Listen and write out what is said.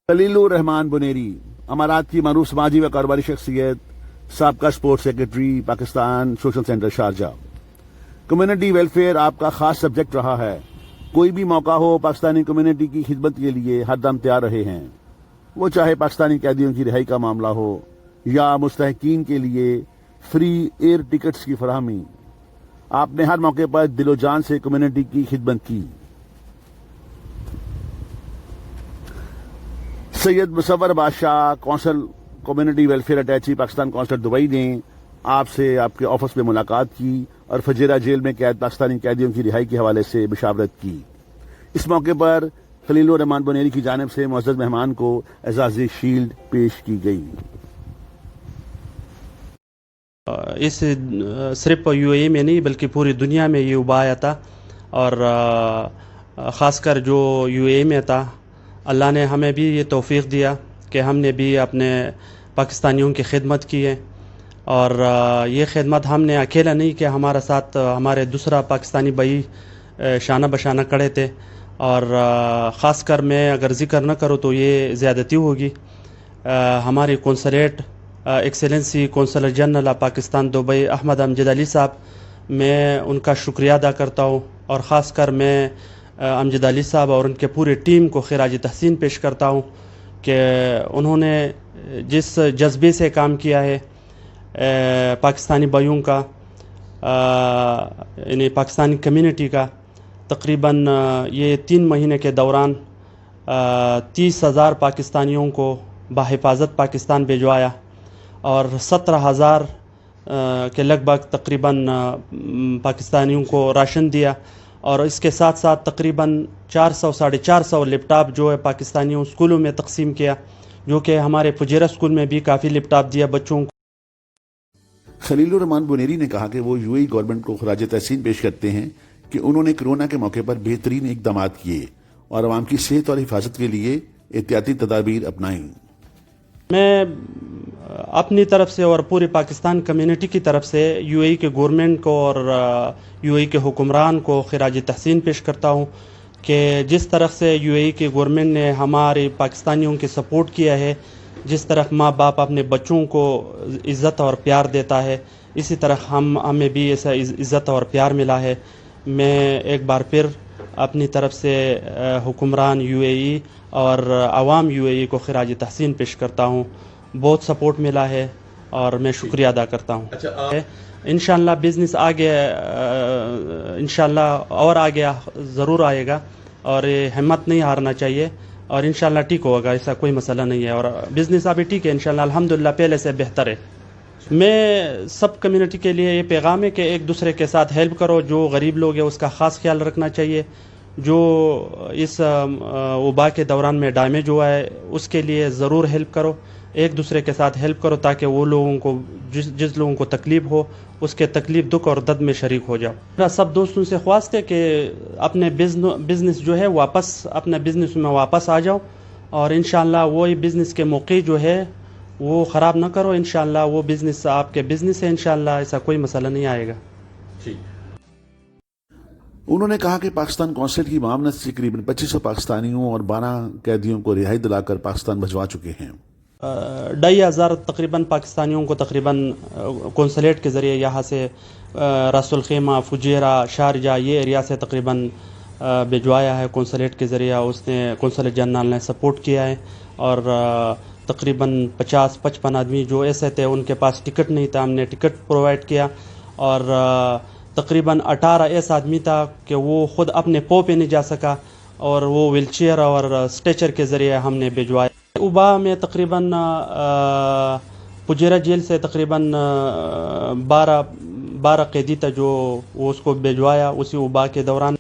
खलील उर रहमान बुनेरी, अमारात की मरूफ समाजी व कारोबारी शख्सियत, साबका sports secretary, Pakistan social centre Sharjah. Community welfare आपका खास सब्जेक्ट रहा है। कोई भी मौका हो, पाकिस्तानी कम्युनिटी की खिदमत के लिए हर दम तैयार रहे हैं। वो चाहे पाकिस्तानी कैदियों की रिहाई का मामला हो या मुस्तहकीन के लिए फ्री एयर टिकट्स की फराहमी, आपने हर मौके पर दिलो जान से कम्युनिटी की खिदमत की। सैयद मुसव्वर बादशाह, कौंसल कम्युनिटी वेलफेयर अटैची, पाकिस्तान कौंसल दुबई ने आपसे आपके ऑफिस में मुलाकात की और फजीरा जेल में कैद पाकिस्तानी कैदियों की रिहाई के हवाले से मुशावरत की। इस मौके पर खलील उर रहमान बुनेरी की जानिब से मुअज़्ज़ज़ मेहमान को एजाज़ शील्ड पेश की गई। इस सिर्फ यूएई में नहीं बल्कि पूरी दुनिया में ये उबा आया था, और ख़ासकर जो यूएई में था, अल्लाह ने हमें भी ये तौफीक दिया कि हमने भी अपने पाकिस्तानियों की खिदमत की है। और ये खिदमत हमने अकेला नहीं किया, हमारे साथ हमारे दूसरा पाकिस्तानी भाई शाना बशाना खड़े थे। और ख़ासकर मैं अगर ज़िक्र न करूँ तो ये ज़्यादती होगी। हमारी consulate excellency consul general Pakistan Dubai Ahmad Amjad Ali साहब, मैं उनका शुक्रिया अदा करता हूँ। और ख़ासकर मैं अमजद अली साहब और उनके पूरे टीम को खिराज तहसीन पेश करता हूँ कि उन्होंने जिस जज्बे से काम किया है पाकिस्तानी भाइयों का, यानी पाकिस्तानी कम्युनिटी का। तकरीबन ये 3 महीने के दौरान 30,000 पाकिस्तानियों को बाहिफाजत पाकिस्तान भिजवाया और 17,000 के लगभग तकरीबन पाकिस्तानियों को राशन दिया। और इसके साथ साथ तकरीबन 400 साढ़े 400 लैपटॉप जो है पाकिस्तानियों स्कूलों में तकसीम किया, जो कि हमारे फुजेरा स्कूल में भी काफ़ी लैपटॉप दिया बच्चों को। खलील उर रहमान बुनेरी ने कहा कि वो यूएई गवर्नमेंट को खिराज तहसीन पेश करते हैं कि उन्होंने कोरोना के मौके पर बेहतरीन इकदाम किए और आवाम की सेहत और हिफाजत के लिए एहतियाती तदाबीर अपनाई। मैं अपनी तरफ से और पूरी पाकिस्तान कम्युनिटी की तरफ से यूएई के गवर्नमेंट को और यूएई के हुक्मरान को खिराज तहसीन पेश करता हूँ कि जिस तरह से यूएई के गवर्नमेंट ने हमारे पाकिस्तानियों के सपोर्ट किया है, जिस तरह माँ बाप अपने बच्चों को इज़्ज़त और प्यार देता है, इसी तरह हमें भी ऐसा इज़्ज़त और प्यार मिला है। मैं एक बार फिर अपनी तरफ से हुक्मरान यूएई और आवाम यूएई को खिराज तहसीन पेश करता हूँ। बहुत सपोर्ट मिला है और मैं शुक्रिया अदा करता हूँ। इंशाअल्लाह बिज़नेस आगे इंशाअल्लाह और आगे ज़रूर आएगा और हिम्मत नहीं हारना चाहिए और इंशाअल्लाह ठीक होगा, ऐसा कोई मसला नहीं है। और बिज़नेस अभी ठीक है इंशाअल्लाह, अल्हम्दुलिल्लाह पहले से बेहतर है। मैं सब कम्युनिटी के लिए ये पैगाम है कि एक दूसरे के साथ हेल्प करो। जो गरीब लोग हैं उसका ख़ास ख्याल रखना चाहिए। जो इस वबा के दौरान में डैमेज हुआ है उसके लिए ज़रूर हेल्प करो, एक दूसरे के साथ हेल्प करो ताकि वो लोगों को जिस लोगों को तकलीफ़ हो उसके तकलीफ़ दुख और दर्द में शरीक हो जाओ। मेरा सब दोस्तों से ख्वास्त है कि अपने बिज़नेस जो है वापस अपने बिज़नेस में वापस आ जाओ और इंशाअल्लाह वही बिज़नेस के मौके जो है वो ख़राब ना करो। इंशाअल्लाह वो बिज़नेस आपके बिज़नेस है, इंशाअल्लाह ऐसा कोई मसला नहीं आएगा। उन्होंने कहा कि पाकिस्तान कौंसलेट की मामलत से करीबन 2500 पाकिस्तानियों और 12 कैदियों को रिहाई दिलाकर पाकिस्तान भिजवा चुके हैं। 2,500 तकरीबन पाकिस्तानियों को तकरीबन कौंसलेट के ज़रिए यहाँ से रासुल खैमा, फुजेरा, शारजा ये एरिया से तकरीबन भिजवाया है कौंसलेट के ज़रिए। उसने कौंसलेट जनरल ने सपोर्ट किया है और तकरीबन 50-55 आदमी जो ऐसे थे उनके पास टिकट नहीं था, हमने टिकट प्रोवाइड किया। और तकरीबन 18 ऐसा आदमी था कि वो ख़ुद अपने पाँव पे नहीं जा सका और वो व्हीलचेयर और स्ट्रेचर के ज़रिए हमने भिजवाया। उबा में तकरीबन फुजेरा जेल से तकरीबन 12 कैदी था जो वो उसको भिजवाया उसी उबा के दौरान।